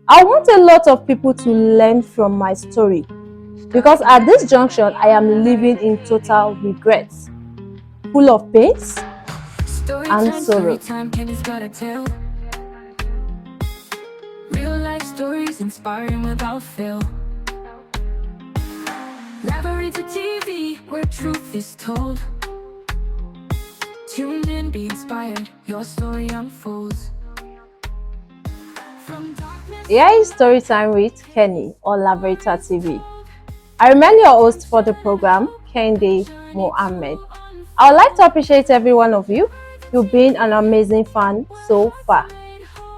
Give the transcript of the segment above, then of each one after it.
I want a lot of people to learn from my story because at this junction, I am living in total regrets, full of pains and sorrow. Kenny's got a tale. Real life stories inspiring without fail. Laverita TV, where truth is told. Tune in, be inspired, your story unfolds. Here is Storytime with Kenny on Laverita TV. I remain your host for the program, Kendi Mohammed. I would like to appreciate every one of you. You've been an amazing fan so far.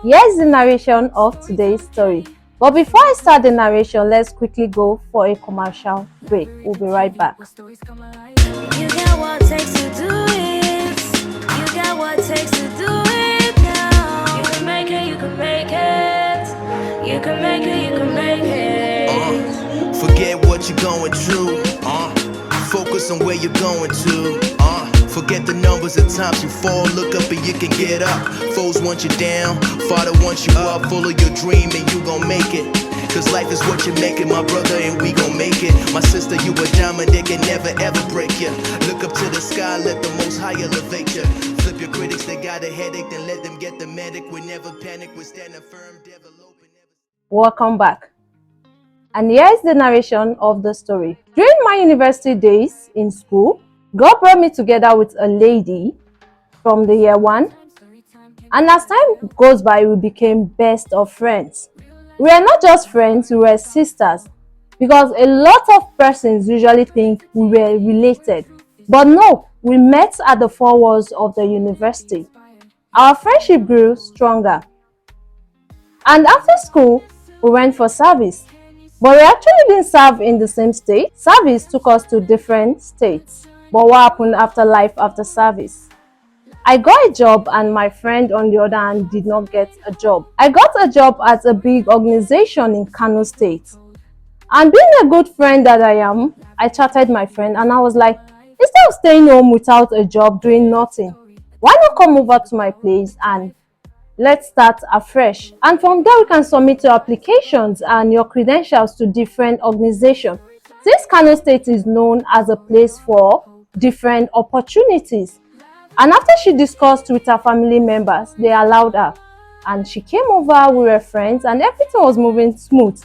Here's the narration of today's story. But before I start the narration, let's quickly go for a commercial break. We'll be right back. You got what it takes to do it. You got what it takes to do it now. You can make it, you can make it. You can make it, you can make it. Forget what you're going through. Focus on where you're going to. Forget the numbers of times you fall. Look up and you can get up. Foes want you down, Father wants you up. Full of your dream and you gon' make it. Cause life is what you make it, my brother, and we gon' make it. My sister, you a diamond, they can never ever break you. Look up to the sky, let the most high elevate you. Flip your critics, they got a headache, then let them get the medic. We never panic, we're standing firm, developing. Welcome back. And here is the narration of the story. During my university days in school, God brought me together with a lady from the year 1. And as time goes by, we became best of friends. We are not just friends, we were sisters. Because a lot of persons usually think we were related. But no, we met at the four walls of the university. Our friendship grew stronger. And after school, we went for service. But we actually didn't serve in the same state. Service took us to different states. But what happened after life after service? I got a job and my friend on the other hand did not get a job. I got a job at a big organization in Kano State. And being a good friend that I am, I chatted my friend and I was like, instead of staying home without a job doing nothing, why not come over to my place and let's start afresh. And from there we can submit your applications and your credentials to different organizations. This Kano State is known as a place for different opportunities. And after she discussed with her family members, they allowed her. And she came over, we were friends, and everything was moving smooth.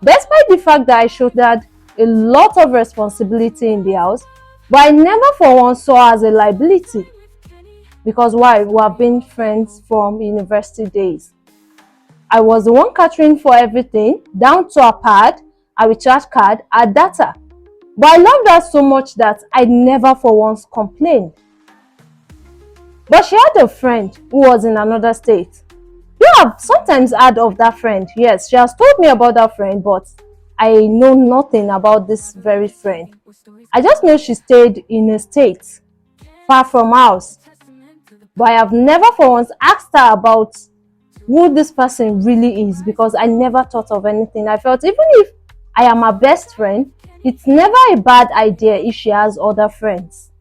Despite the fact that I showed her a lot of responsibility in the house, but I never for once saw her as a liability. Because why? We have been friends from university days. I was the one catering for everything, down to her pad, her recharge card, her data. But I loved her so much that I never for once complained. But she had a friend who was in another state. You have sometimes heard of that friend. Yes, she has told me about that friend, but I know nothing about this very friend. I just know she stayed in a state far from house. But I have never for once asked her about who this person really is because I never thought of anything. I felt even if I am her best friend, it's never a bad idea if she has other friends.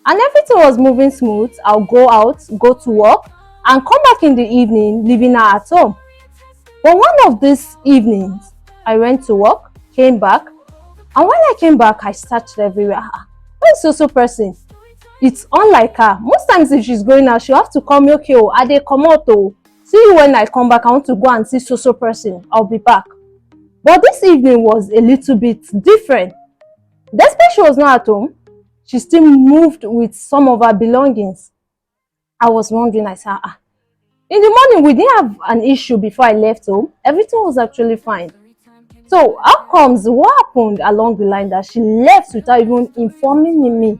And everything was moving smooth. I'll go out, go to work, and come back in the evening, leaving her at home. But one of these evenings, I went to work, came back, and when I came back, I searched everywhere. Where is so person? It's unlike her. Most times if she's going out, she'll have to call me, okay, I dey come out, see you when I come back. I want to go and see so person. I'll be back. But this evening was a little bit different. Despite she was not at home, she still moved with some of her belongings. I was wondering, I said, in the morning we didn't have an issue before I left home. Everything was actually fine. So how comes, what happened along the line that she left without even informing me?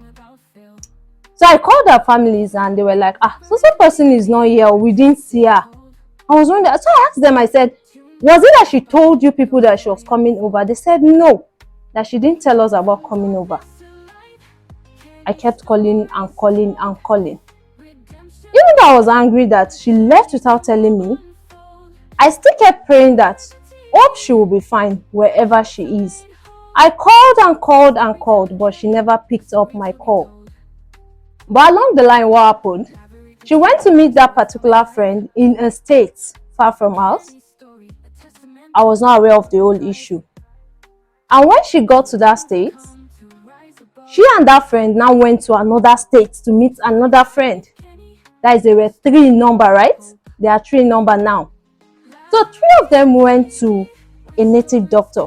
So I called her families and they were like, so person is not here, we didn't see her. I was wondering, so I asked them, I said, was it that she told you people that she was coming over? They said no, that she didn't tell us about coming over. I kept calling and calling and calling. Even though I was angry that she left without telling me, I still kept praying that hope she will be fine wherever she is. I called and called and called, but she never picked up my call. But along the line, what happened? She went to meet that particular friend in a state far from us. I was not aware of the whole issue. And when she got to that state, she and that friend now went to another state to meet another friend. That is, they were 3 in number, right? They are 3 in number now. So 3 of them went to a native doctor.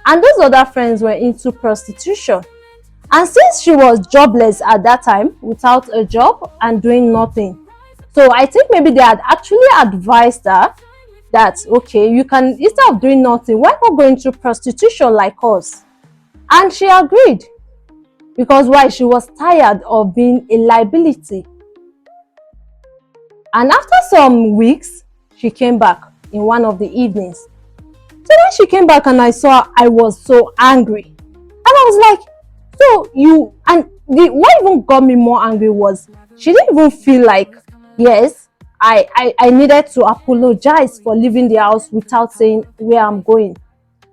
And those other friends were into prostitution. And since she was jobless at that time, without a job and doing nothing, so I think maybe they had actually advised her that, okay, you can, instead of doing nothing, why not go into prostitution like us? And she agreed. Because why? She was tired of being a liability. And after some weeks, she came back in one of the evenings. So when she came back and I saw her, I was so angry. And I was like, so you, and what even got me more angry was, she didn't even feel like, yes, I needed to apologize for leaving the house without saying where I'm going.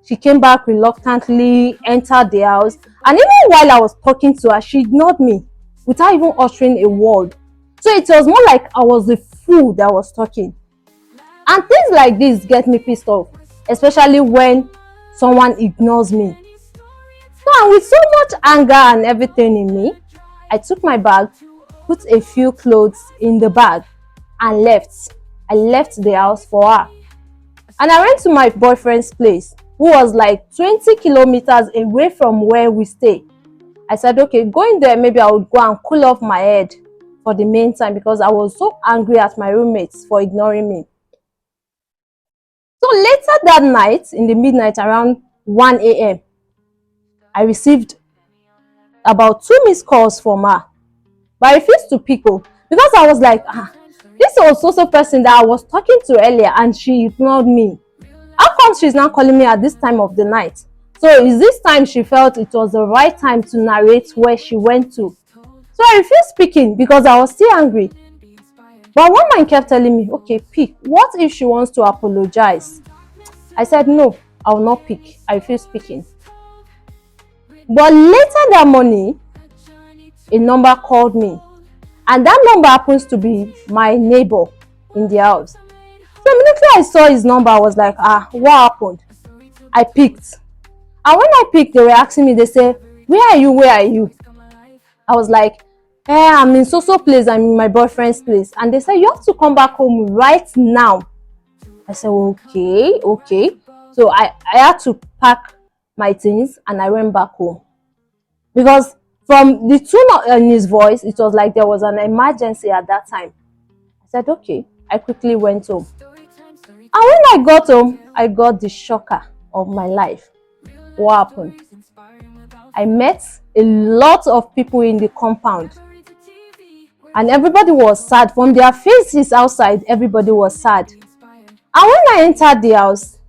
She came back reluctantly, entered the house, and even while I was talking to her, she ignored me without even uttering a word. So it was more like I was the fool that was talking. And things like this get me pissed off, especially when someone ignores me. So, and with so much anger and everything in me, I took my bag, put a few clothes in the bag, and left. I left the house for her. And I went to my boyfriend's place, who was like 20 kilometers away from where we stay. I said, okay, going there, maybe I would go and cool off my head for the meantime, because I was so angry at my roommates for ignoring me. So later that night, in the midnight, around 1 a.m., I received about 2 missed calls from her. But I refused to pick up, because I was like, this was also a person that I was talking to earlier and she ignored me. How come she's now calling me at this time of the night? So is this time she felt it was the right time to narrate where she went to? So I refused speaking because I was still angry. But one man kept telling me, okay, pick. What if she wants to apologize? I said, no, I will not pick. I refuse speaking. But later that morning, a number called me. And that number happens to be my neighbor in the house. So immediately I saw his number, I was like, what happened? I picked. And when I picked, they were asking me, they said, where are you? Where are you? I was like, I'm in so place, I'm in my boyfriend's place. And they said, you have to come back home right now. I said, okay. So I had to pack my things and I went back home. Because from the tone in his voice, it was like there was an emergency at that time. I said, okay. I quickly went home. And when I got home, I got the shocker of my life. What happened? I met a lot of people in the compound. And everybody was sad. From their faces outside, everybody was sad. And when I entered the house,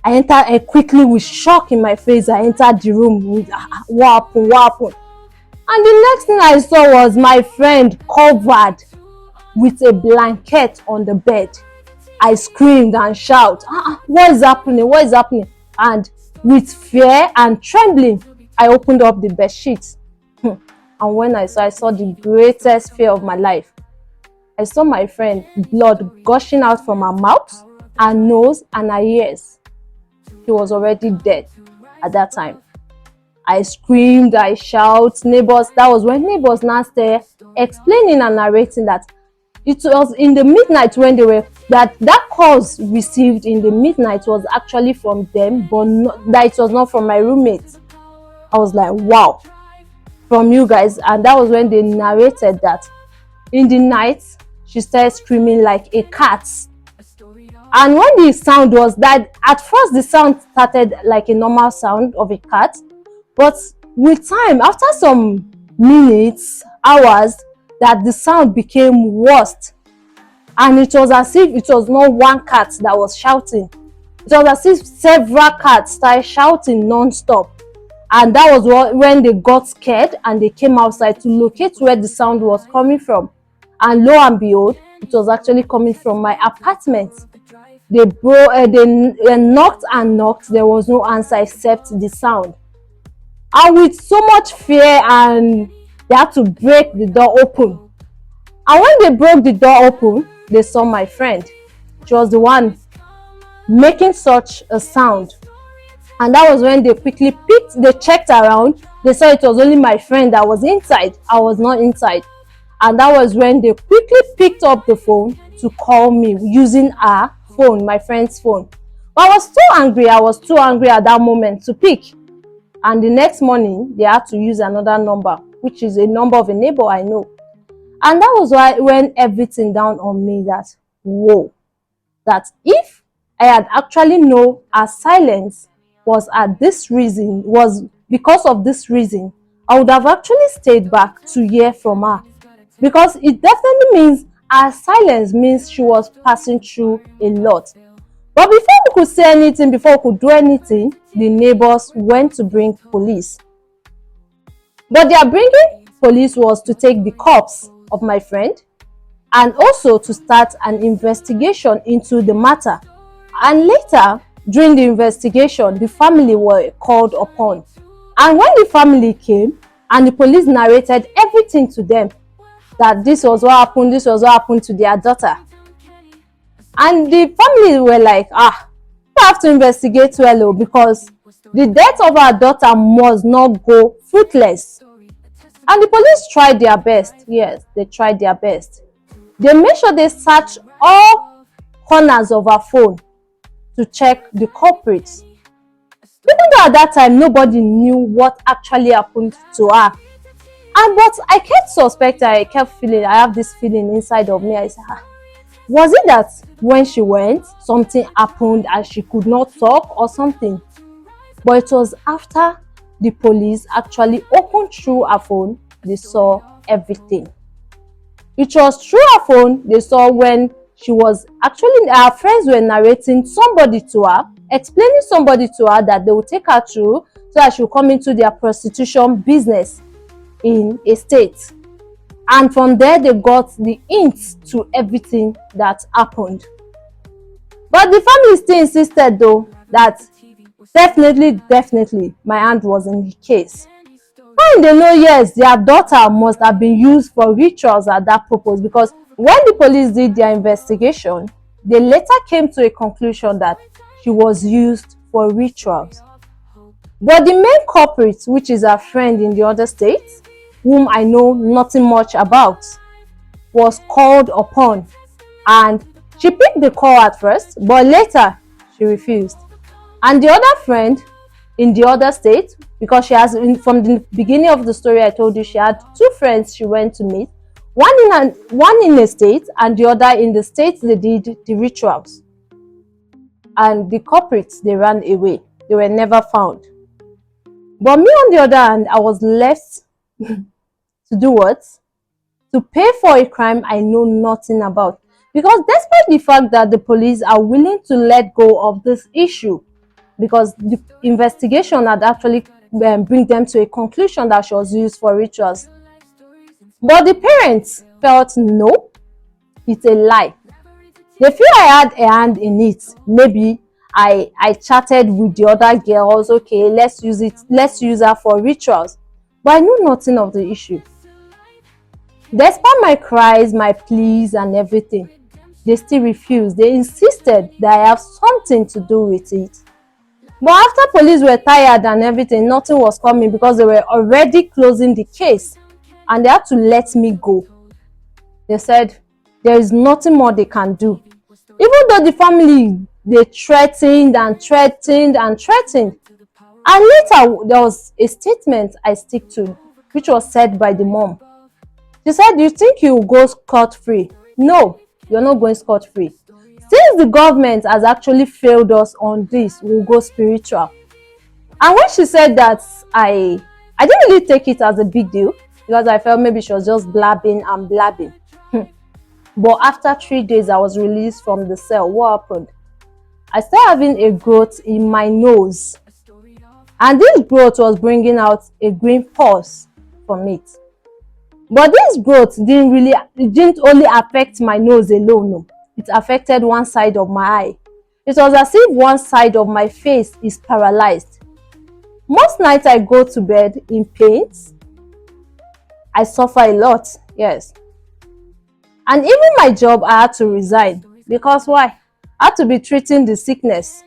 I quickly with shock in my face. I entered the room with, what happened? And the next thing I saw was my friend covered with a blanket on the bed. I screamed and shouted, what is happening? And with fear and trembling, I opened up the bed sheets. And when I saw the greatest fear of my life. I saw my friend, blood gushing out from her mouth, her nose, and her ears. She was already dead at that time. I screamed, I shouted, neighbors. That was when neighbors now started explaining and narrating that it was in the midnight when they were, that calls received in the midnight was actually from them, but that it was not from my roommate. I was like, wow, from you guys. And that was when they narrated that in the night, she started screaming like a cat. And when the sound was that, at first the sound started like a normal sound of a cat. But with time, after some minutes, hours, that the sound became worse. And it was as if it was not one cat that was shouting. It was as if several cats started shouting non-stop. And that was when they got scared and they came outside to locate where the sound was coming from. And lo and behold, it was actually coming from my apartment. They knocked and knocked. There was no answer except the sound. And with so much fear, and they had to break the door open. And when they broke the door open, they saw my friend. She was the one making such a sound. And that was when they quickly checked around. They saw it was only my friend that was inside. I was not inside. And that was when they quickly picked up the phone to call me using her phone, my friend's phone. But I was so angry. I was too angry at that moment to pick. And the next morning, they had to use another number, which is a number of a neighbor I know. And that was why when everything down on me that, whoa, that if I had actually known her silence was because of this reason, I would have actually stayed back to hear from her. Because it definitely means her silence means she was passing through a lot. But before we could say anything, before we could do anything, the neighbors went to bring police. But their bringing police was to take the corpse of my friend and also to start an investigation into the matter. And later, during the investigation, the family were called upon. And when the family came and the police narrated everything to them, that this was what happened to their daughter. And the family were like, we have to investigate well, because the death of our daughter must not go fruitless. And the police tried their best. Yes, they tried their best. They made sure they searched all corners of her phone to check the culprits. Even though at that time nobody knew what actually happened to her. But I kept suspecting, I have this feeling inside of me. I said, was it that when she went, something happened and she could not talk or something? But it was after the police actually opened through her phone, they saw everything. It was through her phone they saw when she was actually, her friends were narrating somebody to her, explaining somebody to her that they would take her through so that she would come into their prostitution business in a state. And from there they got the hints to everything that happened. But the family still insisted though that definitely my aunt was in the case. And they know, yes, their daughter must have been used for rituals at that purpose, because when the police did their investigation, they later came to a conclusion that she was used for rituals. But the main culprit, which is her friend in the other state, whom I know nothing much about, was called upon. And she picked the call at first, but later she refused. And the other friend in the other state, because she has, from the beginning of the story I told you, she had two friends she went to meet, one in a state and the other in the state they did the rituals. And the culprits, they ran away. They were never found. But me on the other hand, I was left to do what? To pay for a crime I know nothing about. Because despite the fact that the police are willing to let go of this issue, because the investigation had actually bring them to a conclusion that she was used for rituals. But the parents felt, no, it's a lie. They feel I had a hand in it. Maybe I chatted with the other girls, okay, let's use her for rituals. But I knew nothing of the issue. Despite my cries, my pleas and everything, they still refused. They insisted that I have something to do with it. But after police were tired and everything, nothing was coming because they were already closing the case and they had to let me go. They said there is nothing more they can do. Even though the family, they threatened and threatened and threatened. And later, there was a statement I stick to, which was said by the mom. She said, you think you will go scot-free? No, you're not going scot-free. Since the government has actually failed us on this, we'll go spiritual. And when she said that, I didn't really take it as a big deal, because I felt maybe she was just blabbing and blabbing. But after 3 days, I was released from the cell. What happened? I started having a growth in my nose. And this growth was bringing out a green pus from it. But this growth didn't only affect my nose alone. No. It affected one side of my eye. It was as if one side of my face is paralyzed. Most nights I go to bed in pains. I suffer a lot, yes. And even my job, I had to resign. Because why? I had to be treating the sickness.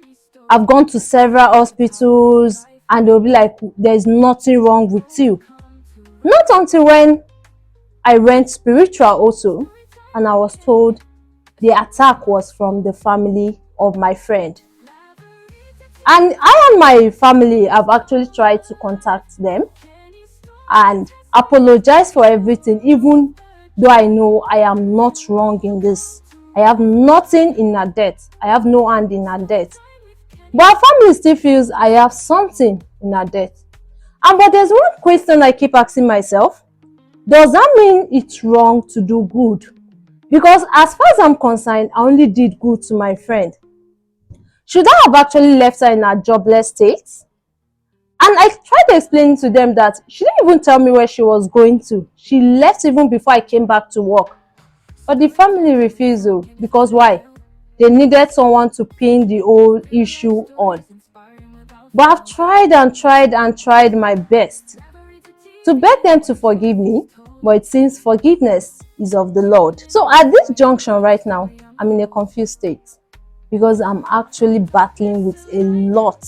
I've gone to several hospitals and they'll be like, there's nothing wrong with you. Not until when I went spiritual also, and I was told the attack was from the family of my friend. And I and my family have actually tried to contact them and apologize for everything, even though I know I am not wrong in this. I have nothing in her death. I have no hand in her death. But her family still feels I have something in her death. But there's one question I keep asking myself. Does that mean it's wrong to do good? Because as far as I'm concerned, I only did good to my friend. Should I have actually left her in a jobless state? And I tried to explain to them that she didn't even tell me where she was going to. She left even before I came back to work. But the family refused, because why? They needed someone to pin the whole issue on. But I've tried and tried and tried my best to beg them to forgive me, but it seems forgiveness is of the Lord. So at this junction right now, I'm in a confused state because I'm actually battling with a lot.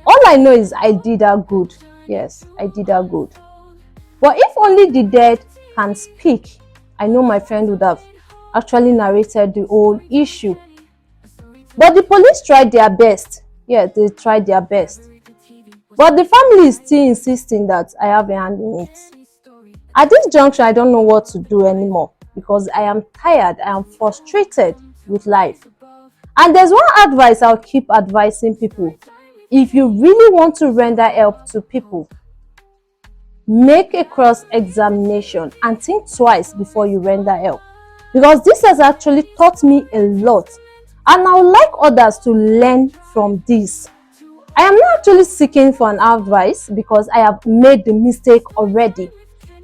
All I know is I did her good. Yes, I did her good. But if only the dead can speak, I know my friend would have actually narrated the whole issue. But the police tried their best. Yeah, they tried their best. But the family is still insisting that I have a hand in it. At this junction, I don't know what to do anymore because I am tired, I am frustrated with life. And there's one advice I'll keep advising people. If you really want to render help to people, make a cross-examination and think twice before you render help. Because this has actually taught me a lot. And I would like others to learn from this. I am not actually seeking for an advice because I have made the mistake already.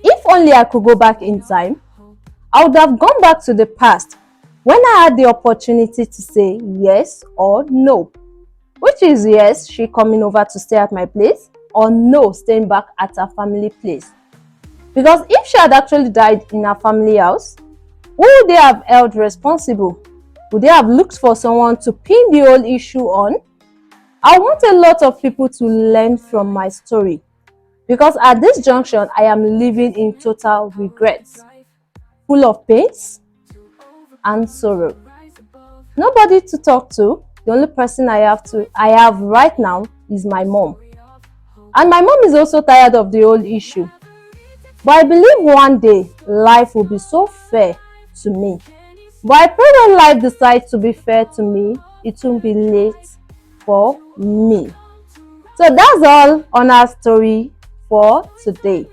If only I could go back in time, I would have gone back to the past when I had the opportunity to say yes or no. Which is yes, she coming over to stay at my place, or no, staying back at her family place. Because if she had actually died in her family house, who would they have held responsible? Would they have looked for someone to pin the whole issue on? I want a lot of people to learn from my story. Because at this junction, I am living in total regrets, full of pains and sorrow. Nobody to talk to. The only person I have right now is my mom. And my mom is also tired of the whole issue. But I believe one day life will be so fair to me. But I pray when life decides to be fair to me, it won't be late for me. So that's all on our story for today.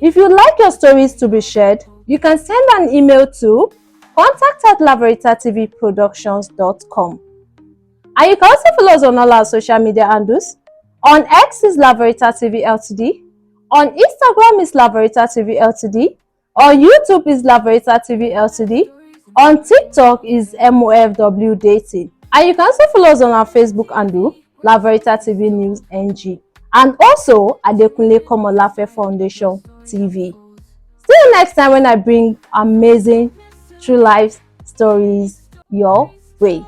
If you'd like your stories to be shared, you can send an email to contact@laveritatvproductions.com. And you can also follow us on all our social media handles. On X is Laverita TV Ltd. On Instagram is Laverita TV Ltd. On YouTube is Laverita TV Ltd. On TikTok is MOFW Dating. And you can also follow us on our Facebook handle, Laverita TV News NG. And also Adekunle Komolafe Foundation TV. See you next time when I bring amazing true life stories your way.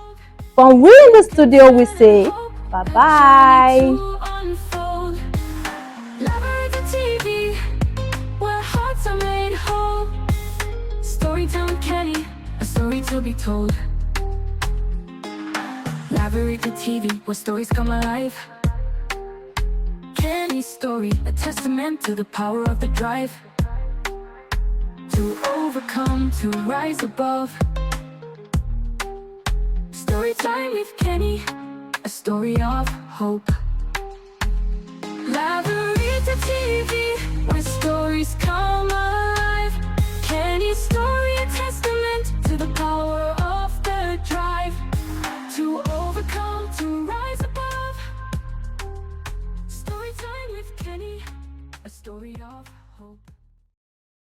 From we in the studio, we say bye-bye. Laverita TV, where hearts are made whole. Storytime Kenny, a story to be told. Laverita TV, where stories come alive. Kenny's story, a testament to the power of the drive. To overcome, to rise above. Storytime with Kenny, a story of hope. Laverita TV, where stories come alive. Kenny's story, a testament to the power